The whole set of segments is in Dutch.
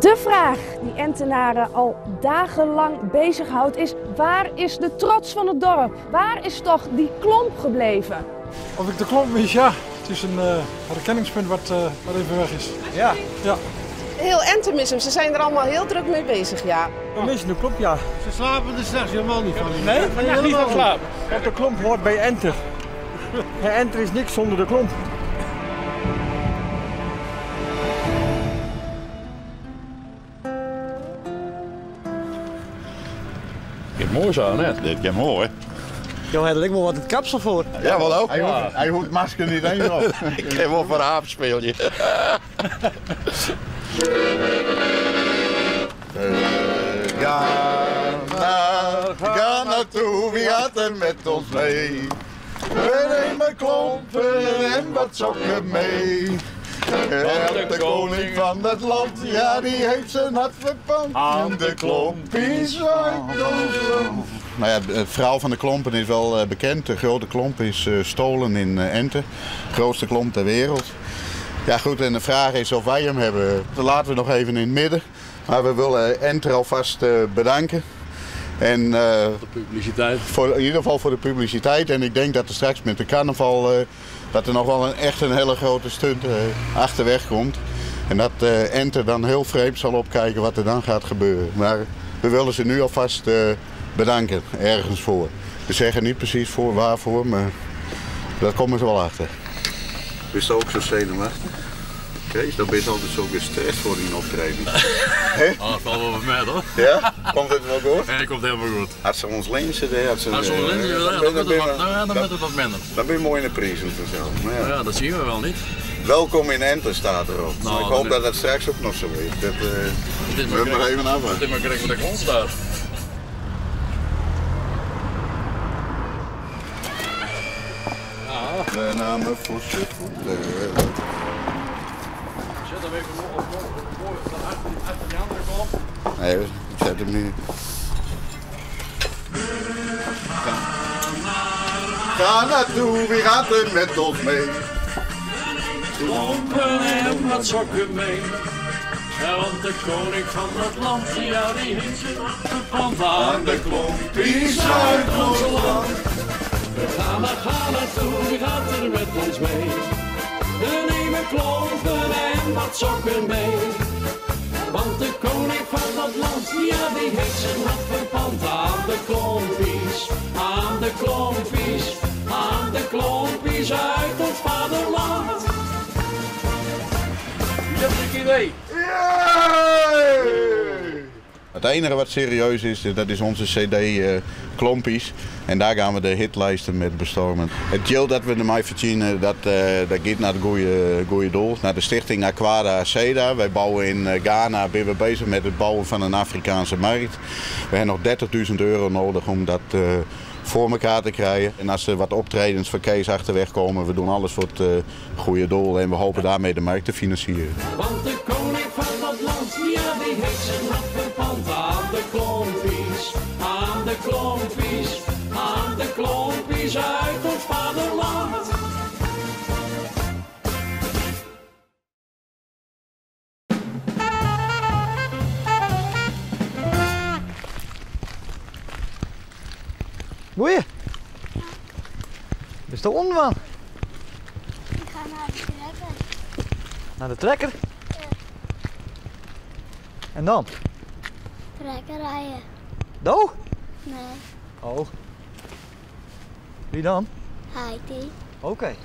De vraag die Entenaren al dagenlang bezighoudt is: waar is de trots van het dorp? Waar is toch die klomp gebleven? Of ik de klomp mis, ja. Het is een herkenningspunt wat even weg is. Ja. Heel Ente mis hem. Ze zijn er allemaal heel druk mee bezig, ja. We missen de klomp, ja. Ze slapen er straks helemaal niet van. Nee, gaan je niet van slapen. Want de klomp hoort bij Enter. En Enter is niks zonder de klomp. Het mooi zo, net. Dit gaat mooi. Jo, heb ik wel wat het kapsel voor. Ja, wel ook. Hij hoeft het masker niet eens op. Ik heb wel voor een aapspeeltje. Ga naartoe, wie gaat er met ons mee? We nemen klompen en wat sokken mee. De koning van het land, ja die heeft zijn hart verpand. Aan de klompies uit ons land. Nou ja, het verhaal van de klompen is wel bekend. De grote klomp is stolen in Ente. De grootste klomp ter wereld. Ja goed, en de vraag is of wij hem hebben. Dat laten we nog even in het midden. Maar we willen Ente alvast bedanken. En, De publiciteit. in ieder geval voor de publiciteit. En ik denk dat er straks met de carnaval dat er nog wel echt een hele grote stunt achterweg komt. En dat Ente dan heel vreemd zal opkijken wat er dan gaat gebeuren. Maar we willen ze nu alvast bedanken, ergens voor. We zeggen niet precies voor waarvoor, maar daar komen ze wel achter. Is dat ook zo zenuwachtig? Kees, dan ben je altijd zo gestrest voor die optreden. Oh, dat valt wel wat mee, hoor. Ja? Komt het wel goed? Ja, dat komt helemaal goed. Had ze ons lenzen, Als we dan met het wat minder. Dan ben je mooi in de prijzen vanzelf. Maar ja. Ja, dat zien we wel niet. Welkom in Ente staat erop. Nou, ik hoop dat het straks ook nog zo is. Dat Dit we maar even af. Dit maar correct met de grond staat. De namen voor zijn voeten. Zet hem even achter die andere kant. Nee, ik zet hem nu. Ga naartoe, wie gaat er met ons mee? Klompen en wat sokken mee. Ja, want de koning van dat land, ja, die heeft zijn achterpand aan de klompies uit ons land. We gaan naartoe, wie gaat er met ons mee? We nemen klompen en wat sokken mee. Want de koning van dat land, ja, die heeft zijn hart verpand aan de klompies. Aan de klompies, aan de klompies uit ons vaderland. Je hebt een idee. Het enige wat serieus is, dat is onze cd Klompies. En daar gaan we de hitlijsten met bestormen. Het geld dat we ermee verdienen, dat gaat naar het goede doel. Naar de stichting Aquada Seda. Wij bouwen in Ghana, zijn we bezig met het bouwen van een Afrikaanse markt. We hebben nog €30.000 nodig om dat voor elkaar te krijgen. En als er wat optredens van Kees achterweg komen, we doen alles voor het goede doel. En we hopen daarmee de markt te financieren. Want de koning van dat land, ja, die heeft zijn hart verpand aan de klompies. Aan de klompies, aan de klompies uit ons vaderland. Goeie. Is de onman? Ik ga naar de trekker. Naar de trekker? Ja. En dan? Trekker rijden. Do? Nee, Oh. Wie dan? Heidi. Oké.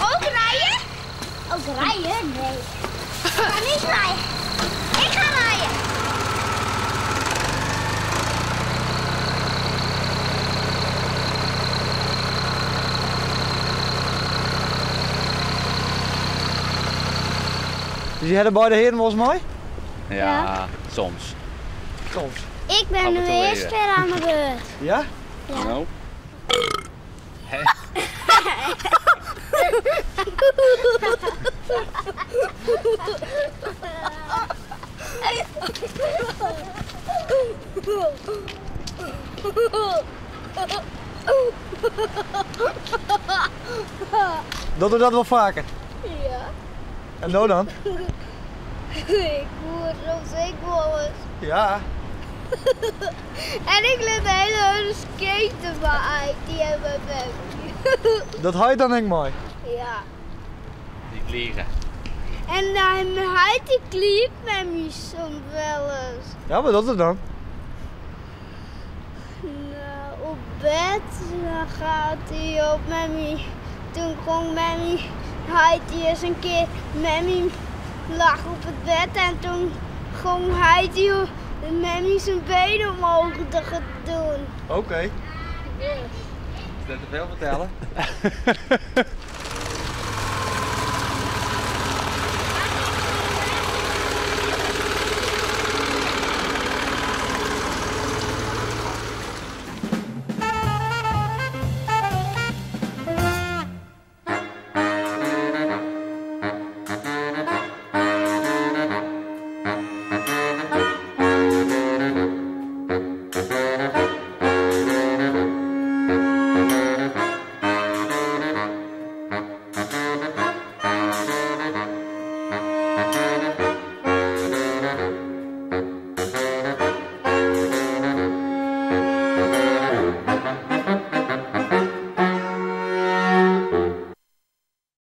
Ook rijden? Ook rijden? Nee. Ik ga niet rijden. Ik ga rijden. Dus je hebt beide heren volgens mij? Ja, soms. Soms. Ik ben nu eerst weer aan de beurt. Ja? Ja. Nou. Doe je dat wel vaker? Ja. En nou dan? Ik voer zo zeker wel eens. Ja. En ik liet de hele skaten van uit. Die hebben we. Dat had je dan denk mooi. Ja. Die kleren. En hij die kliep met me soms wel eens. Ja, wat is het dan? Nou, op bed dan gaat hij op met me. Toen kon met me, hij eens een keer met me lag op het bed en toen ging hij met me zijn benen omhoog te gaan doen. Oké. Is dat te veel vertellen?